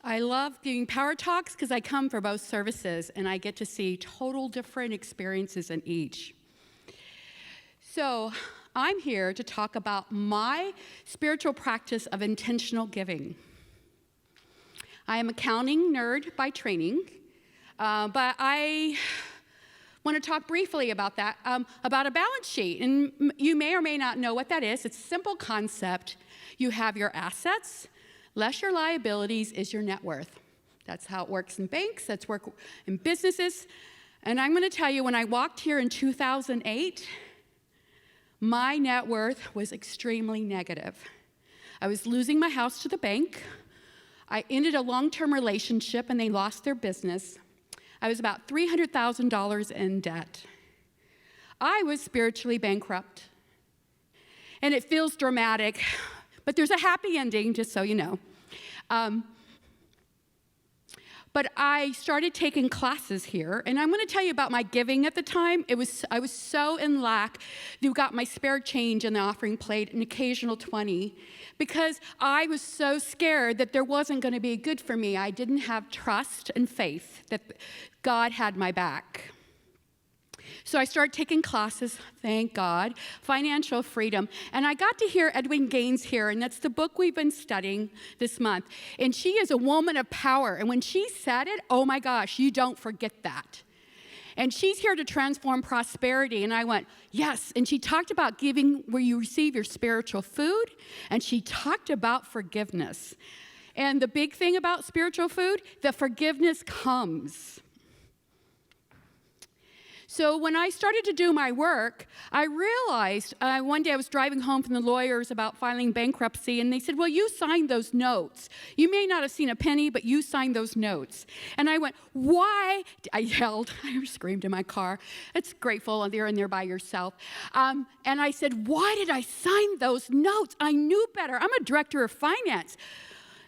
I love doing Power Talks because I come for both services and I get to see total different experiences in each. So I'm here to talk about my spiritual practice of intentional giving. I am an accounting nerd by training, but I want to talk briefly about that, about a balance sheet. And you may or may not know what that is. It's a simple concept. You have your assets, less your liabilities is your net worth. That's how it works in banks, that's work in businesses. And I'm going to tell you, when I walked here in 2008, my net worth was extremely negative. I was losing my house to the bank. I ended a long-term relationship and they lost their business. I was about $300,000 in debt. I was spiritually bankrupt. And it feels dramatic, but there's a happy ending, just so you know. But I started taking classes here, and I'm going to tell you about my giving at the time. I was so in lack. You got my spare change in the offering plate, an occasional 20, because I was so scared that there wasn't going to be good for me. I didn't have trust and faith that God had my back. So I started taking classes, thank God, financial freedom. And I got to hear Edwin Gaines here, and that's the book we've been studying this month. And she is a woman of power. And when she said it, oh my gosh, you don't forget that. And she's here to transform prosperity. And I went, yes. And she talked about giving where you receive your spiritual food. And she talked about forgiveness. And the big thing about spiritual food, the forgiveness comes. So when I started to do my work, I realized one day I was driving home from the lawyers about filing bankruptcy, and they said, well, you signed those notes. You may not have seen a penny, but you signed those notes. And I went, why? I yelled. I screamed in my car. It's grateful you're in there by yourself. And I said, why did I sign those notes? I knew better. I'm a director of finance.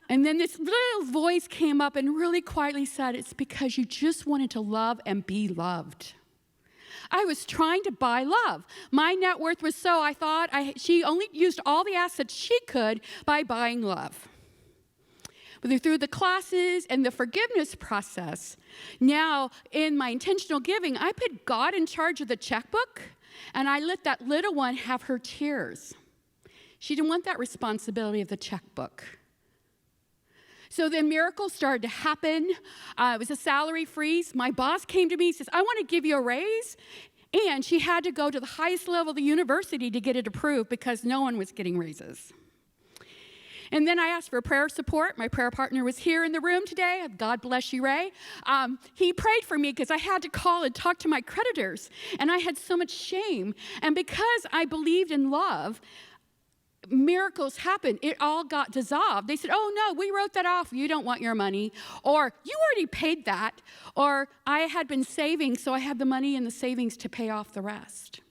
And then this little voice came up and really quietly said, it's because you just wanted to love and be loved. I was trying to buy love. My net worth was so, I thought she only used all the assets she could by buying love. But through the classes and the forgiveness process, now in my intentional giving, I put God in charge of the checkbook, and I let that little one have her tears. She didn't want that responsibility of the checkbook. So then miracles started to happen. It was a salary freeze. My boss came to me and says, I want to give you a raise. And she had to go to the highest level of the university to get it approved because no one was getting raises. And then I asked for prayer support. My prayer partner was here in the room today. God bless you, Ray. He prayed for me because I had to call and talk to my creditors. And I had so much shame. And because I believed in love, miracles happened. It all got dissolved. They said, oh, no, we wrote that off. You don't want your money. Or you already paid that. Or I had been saving, so I had the money in the savings to pay off the rest.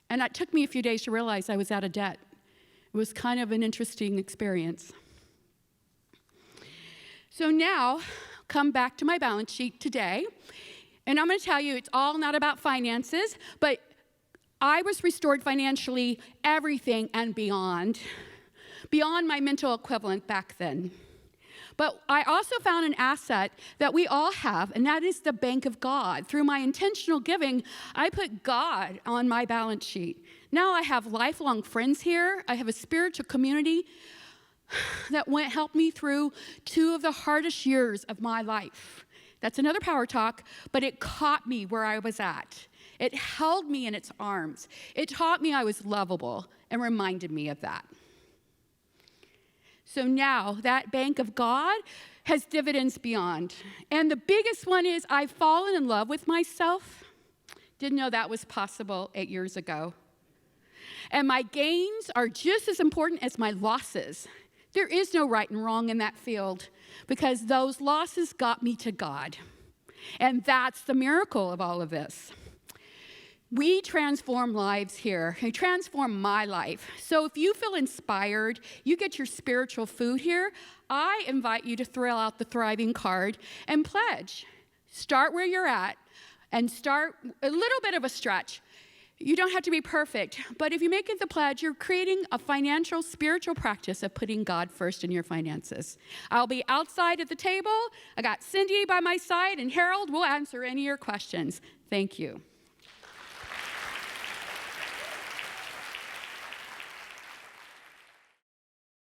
And it took me a few days to realize I was out of debt. It was kind of an interesting experience. So now, come back to my balance sheet today. And I'm going to tell you, it's all not about finances, but I was restored financially, everything and beyond my mental equivalent back then. But I also found an asset that we all have, and that is the bank of God. Through my intentional giving, I put God on my balance sheet. Now I have lifelong friends here. I have a spiritual community that helped me through two of the hardest years of my life. That's another power talk, but it caught me where I was at. It held me in its arms. It taught me I was lovable and reminded me of that. So now that bank of God has dividends beyond. And the biggest one is I've fallen in love with myself. Didn't know that was possible 8 years ago. And my gains are just as important as my losses. There is no right and wrong in that field because those losses got me to God. And that's the miracle of all of this. We transform lives here. We transform my life. So if you feel inspired, you get your spiritual food here, I invite you to throw out the Thriving card and pledge. Start where you're at and start a little bit of a stretch. You don't have to be perfect, but if you make it the pledge, you're creating a financial, spiritual practice of putting God first in your finances. I'll be outside at the table. I got Cindy by my side, and Harold will answer any of your questions. Thank you.